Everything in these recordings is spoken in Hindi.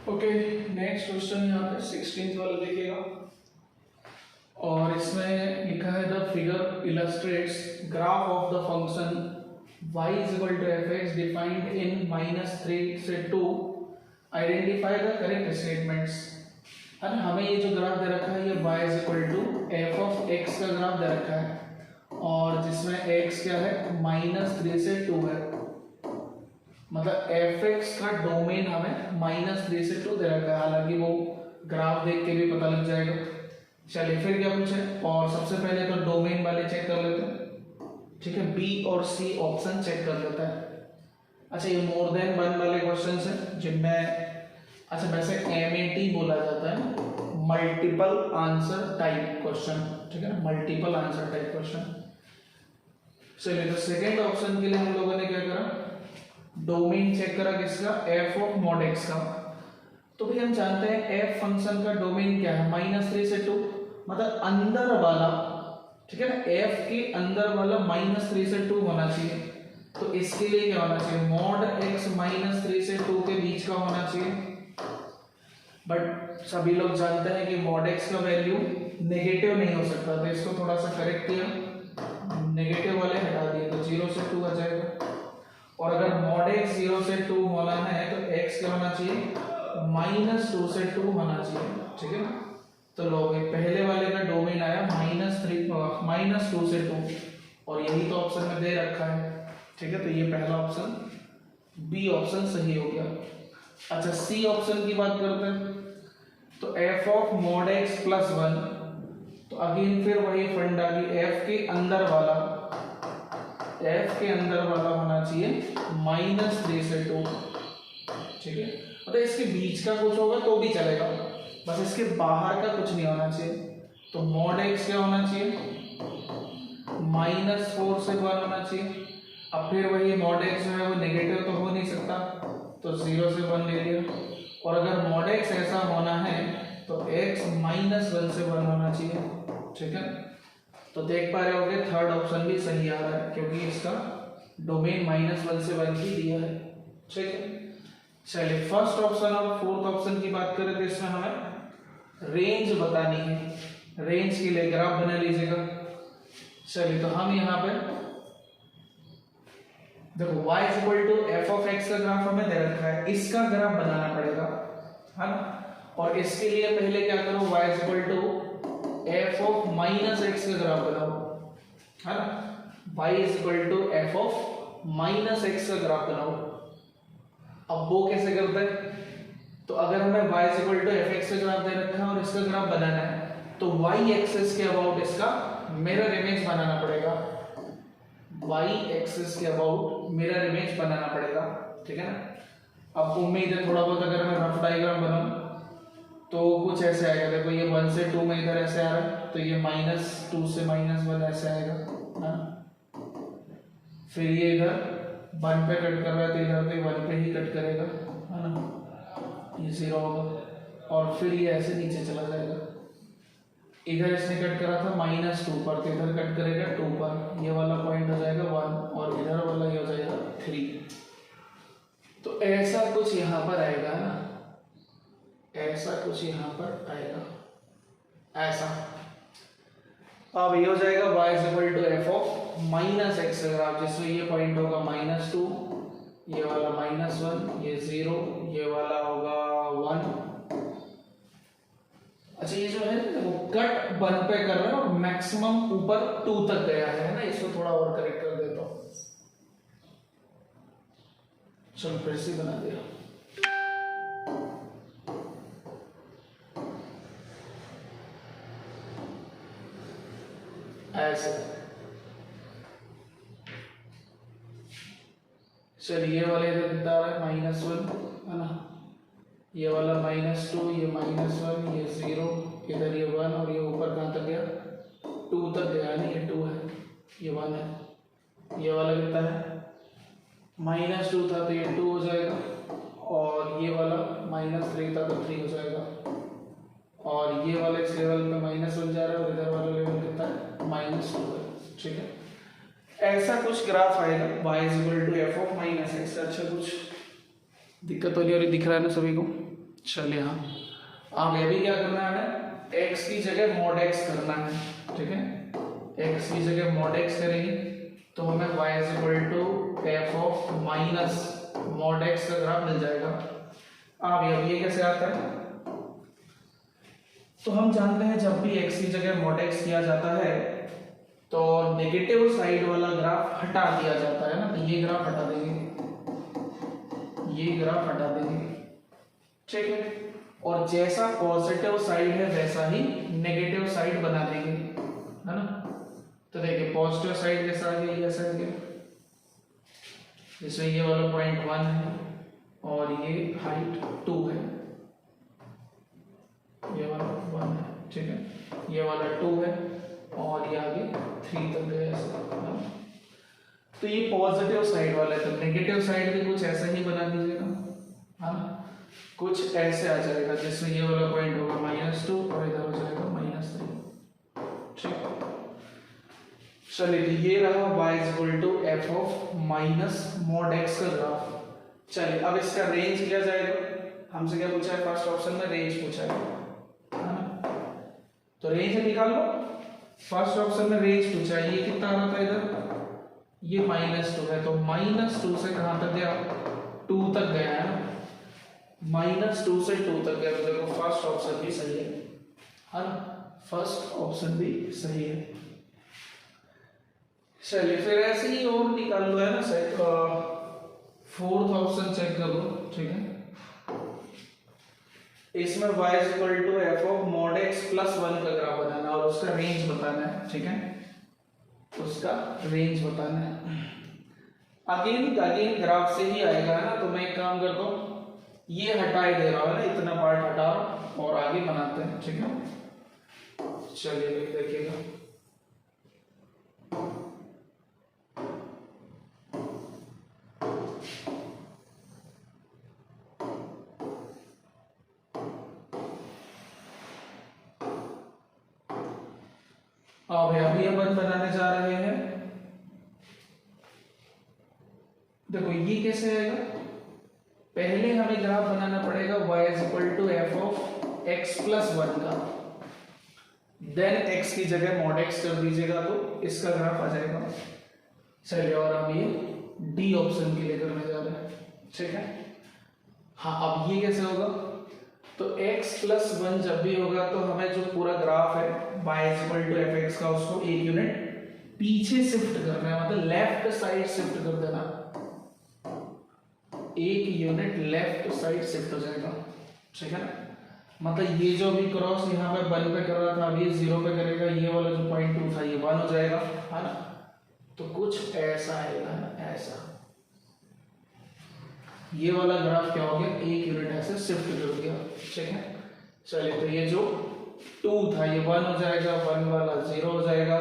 ओके, नेक्स्ट क्वेश्चन यहाँ पे 16th वाला देखिएगा और इसमें लिखा है the figure illustrates graph of the function y is equal to f x defined in -3 से 2। Identify the correct statements. है ना, हमें ये जो ग्राफ दे रखा है ये y is equal to f of x का ग्राफ दे रखा है और जिसमें x क्या है -3 से 2 है, मतलब एफ एक्स का डोमेन हमें -3 से 2 दे रखा है। हालांकि वो ग्राफ देख के भी पता लग जाएगा। चलिए फिर क्या पूछे, और सबसे पहले तो डोमेन वाले चेक कर लेते हैं। ठीक है, बी और सी ऑप्शन चेक कर लेता है। अच्छा, ये मोर देन वन वाले क्वेश्चन है जिनमें अच्छा वैसे एमएटी बोला जाता है, मल्टीपल आंसर टाइप क्वेश्चन। ठीक है ना, मल्टीपल आंसर टाइप क्वेश्चन। चलिए तो सेकेंड ऑप्शन के लिए हम लोगों ने क्या करा, डोमेन चेक करा किसका, एफ ऑफ मॉड एक्स का। तो भाई हम जानते हैं एफ फंक्शन का डोमेन क्या है, -3 से 2, मतलब अंदर वाला। ठीक है ना, एफ के अंदर वाला -3 से 2 होना चाहिए। तो इसके लिए क्या होना चाहिए, मॉड एक्स -3 से 2 के बीच का होना चाहिए। बट सभी लोग जानते हैं कि मॉड एक्स का वैल्यू नेगेटिव नहीं हो सकता, तो इसको थोड़ा सा करेक्ट किया, नेगेटिव वाले हटा दिए तो 0 से 2 आ जाएगा। और अगर मॉड एक्स 0 से 2 होना है तो x क्या होना चाहिए, -2 से 2 होना चाहिए। ठीक है ना, तो लो भाई पहले वाले का डोमेन आया -2 से 2 और यही तो ऑप्शन में दे रखा है। ठीक है, तो ये पहला ऑप्शन बी ऑप्शन सही हो गया। अच्छा, सी ऑप्शन की बात करते हैं तो F of mod x plus 1, तो अगेन फिर वही फंडा कि एफ के अंदर वाला होना चाहिए -3 से 2। ठीक है, मतलब इसके बीच का कुछ होगा तो भी चलेगा, बस इसके बाहर का कुछ नहीं होना चाहिए। तो मॉड एक्स क्या होना चाहिए, -4 से 1 होना चाहिए। अब फिर वही मॉड एक्स जो है वो नेगेटिव तो हो नहीं सकता, तो 0 से 1 ले लिया। और अगर मॉड एक्स ऐसा होना है तो x -1 से 1 होना चाहिए। ठीक है, तो देख पा रहे होगे थर्ड ऑप्शन भी सही आ रहा है क्योंकि इसका डोमेन -1 से 1 ही दिया है। ठीक है, चलिए फर्स्ट ऑप्शन और फोर्थ ऑप्शन की बात करें तो इसमें हमें रेंज बतानी है। रेंज के लिए ग्राफ बना लीजिएगा। चलिए तो हम यहाँ पे देखो y is equal to f of x का ग्राफ हमें दे रखा है, इसका ग्राफ बनाना पड़ेगा, है ना। और इसके लिए पहले क्या करो, y is equal to f of -x का ग्राफ बनाओ, है ना। y is equal to f of -x का ग्राफ बनाओ। अब वो कैसे करते हैं, तो अगर हमें y is equal to f x का ग्राफ दे रखा है और इसका ग्राफ बनाना है तो y एक्सिस के अबाउट इसका मिरर इमेज बनाना पड़ेगा। y एक्सिस के अबाउट मिरर इमेज बनाना पड़ेगा। ठीक है ना। अब उम्मीद है थोड़ा बहुत अगर मैं रफ डायग्राम बनाऊं तो कुछ ऐसे आएगा। देखो ये 1 से 2 में इधर ऐसे आ रहा है तो ये -2 से -1 ऐसे आएगा, है ना। फिर ये इधर 1 पे कट कर रहा है तो इधर पे 1 पे ही कट करेगा, है ना। ये 0 होगा और फिर ये ऐसे नीचे चला जाएगा। इधर इसने कट करा था -2 पर तो इधर कट करेगा 2 पर, ये वाला पॉइंट हो जाएगा 1 और इधर वाला ये हो जाएगा 3। तो ऐसा कुछ यहाँ पर आएगा ना, ऐसा कुछ यहाँ पर आएगा ऐसा। अब ये हो जाएगा y is equal to f of -x graph, जिसमें ये पॉइंट होगा -2, ये वाला -1, ये 0, ये वाला होगा 1। अच्छा, ये जो है वो कट 1 पे कर रहा है और मैक्सिमम ऊपर 2 तक गया है ना। इसको थोड़ा और करेक्ट कर देता हूँ। चलो फिर से बना दिया। ऐसे चलिए, ये वाले इधर कितना आ रहा है -1, है ना। ये वाला -2, ये -1, ये 0, इधर ये 1 और ये ऊपर कहाँ तक गया, 2 तक गया है ना। ये 2 है, ये 1 है। ये वाला कितना है, -2 था तो ये 2 हो जाएगा और ये वाला -3 था तो 3 हो जाएगा। और ये वाला इस लेवल पे -1 जा रहा है और इधर वाला लेवल कितना है, -2 है। ठीक है, ऐसा कुछ ग्राफ आएगा y is equal to f of -x। अच्छा, कुछ दिक्कत हो रही है, दिख रहा है ना सभी को। चलिए हाँ, अब ये भी क्या करना है हमें, x की जगह mod x करना है, ठीक है। x की जगह mod x करेंगे तो हमें y is equal to f of minus mod x का ग्राफ मिल जाएगा। अब ये कैसे आता है, तो हम जानते हैं जब भी x की जगह mod x किया जाता है तो नेगेटिव साइड वाला ग्राफ हटा दिया जाता है ना, तो ये ग्राफ हटा देंगे, ये ग्राफ हटा देंगे, ठीक है। और जैसा पॉजिटिव साइड है वैसा ही नेगेटिव साइड बना देंगे, है ना। तो देखिए पॉजिटिव साइड कैसा आ गया, ऐसा आ गया, जिसमें ये वाला पॉइंट 1 है और ये हाइट 2 है, ये वाला 1 है, ठीक है, ये वाला 2 है और ये आगे 3 तक गया ऐसा। तो ये पॉजिटिव साइड वाला है, तो नेगेटिव साइड भी कुछ ऐसा ही बना दीजिएगा, हाँ, कुछ ऐसे आ जाएगा जिसमें ये वाला पॉइंट होगा -2 और इधर हो जाएगा -3, ठीक। चलिए तो ये रहा y is equal to f of minus mod x का ग्राफ। चलिए अब इसका रेंज क्या जाएगा, हमसे क्या पूछा है, फर्स्ट ऑप्शन में रेंज पूछा है, तो रेंज निकाल लो। फर्स्ट ऑप्शन में रेंज पूछा है, ये कितना आ रहा था इधर, ये -2 है, तो -2 से कहां तक गया, 2 तक गया है ना, -2 से 2 तक गया, तो देखो फर्स्ट ऑप्शन भी सही है ना, फर्स्ट ऑप्शन भी सही है। चलिए फिर ऐसे ही और निकाल लो, है ना, सही। फोर्थ ऑप्शन चेक कर लो, ठीक है। इसमें y is equal to f of mod x plus 1 का ग्राफ बनाना और उसका रेंज बताना है, ठीक है, उसका रेंज बताना है। अगेन ग्राफ से ही आएगा ना, तो मैं एक काम करता हूँ, ये हटाई दे रहा है ना, इतना पार्ट हटा और आगे बनाते हैं, ठीक है। चलिए देखिएगा, अब अभी अपन बनाने जा रहे हैं, देखो ये कैसे आएगा, पहले हमें ग्राफ बनाना पड़ेगा y is equal to f of x plus 1 का, देन x की जगह mod x कर दीजिएगा तो इसका ग्राफ आ जाएगा। चलिए और हम ये डी ऑप्शन के लिए करने जा रहे हैं, ठीक है। हाँ अब ये कैसे होगा, तो x प्लस 1 जब भी होगा तो हमें जो पूरा ग्राफ है y is equal to f x का, उसको एक यूनिट पीछे शिफ्ट करना है, मतलब लेफ्ट साइड शिफ्ट कर देना, एक यूनिट लेफ्ट साइड शिफ्ट हो जाएगा, ठीक है ना। मतलब ये जो भी क्रॉस यहाँ पे 1 पे कर रहा था, अब ये 0 पे करेगा, ये वाला जो पॉइंट 2 था ये 1 हो जाएगा, है ना। तो कुछ ऐसा आएगा ना, ऐसा ये वाला ग्राफ क्या हो गया, एक यूनिट ऐसे शिफ्ट कर दिया, ठीक है। चलिए तो ये जो 2 था ये 1 हो जाएगा, 1 वाला 0 हो जाएगा,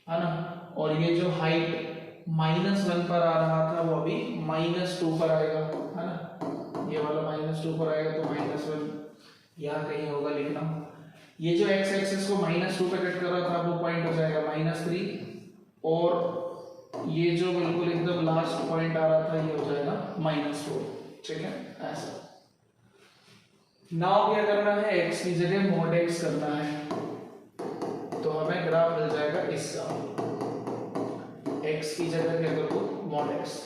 है ना। और ये जो हाइट -1 पर आ रहा था वो अभी -2 पर आएगा, है ना, ये वाला -2 पर आएगा, तो -1 यहाँ कहीं होगा लिखना। ये जो x एक्सिस को -2 पे कट कर रहा था वो पॉइंट हो जाएगा -3, और ये जो बिल्कुल एकदम लास्ट पॉइंट आ रहा था ये हो जाएगा -4, ठीक है, ऐसा। नाउ क्या करना है, x की जगह mod x करना है, तो हमें ग्राफ मिल जाएगा इसका, x की जगह क्या कर दो mod x।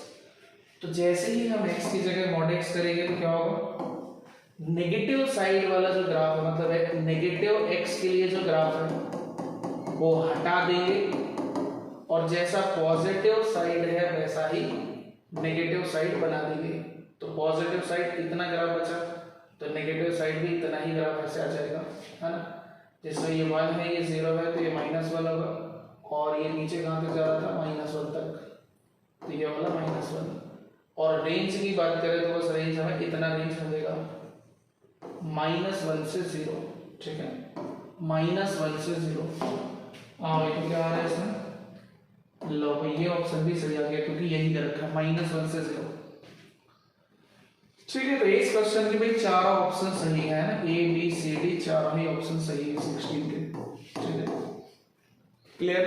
तो जैसे ही हम x की जगह mod x करेंगे तो क्या होगा, नेगेटिव साइड वाला जो ग्राफ है, मतलब नेगेटिव x के लिए जो ग्राफ है वो हटा देंगे, और जैसा पॉजिटिव साइड है वैसा ही नेगेटिव साइड बना देंगे। तो पॉजिटिव साइड इतना ग्राफ बचा, तो नेगेटिव साइड भी इतना ही ग्राफ ऐसे आ जाएगा, है ना। जिसमें ये 1 है, ये 0 है, तो ये -1 होगा, और ये नीचे कहाँ तक जा रहा था, -1 तक, तो ये वाला -1। और रेंज की बात करें तो बस रेंज हमें इतना रेंज मिलेगा, -1 से 0, ठीक है, -1 से 0। हाँ ये तो क्या आ रहा है इसमें, लो भाई ये ऑप्शन भी सही आ गया, क्योंकि यही कर रखा है -1 से 0, ठीक है। तो इस क्वेश्चन के भाई चारों ऑप्शन सही है ना, A B C D चारों ही ऑप्शन सही है 16 के, ठीक है, क्लियर।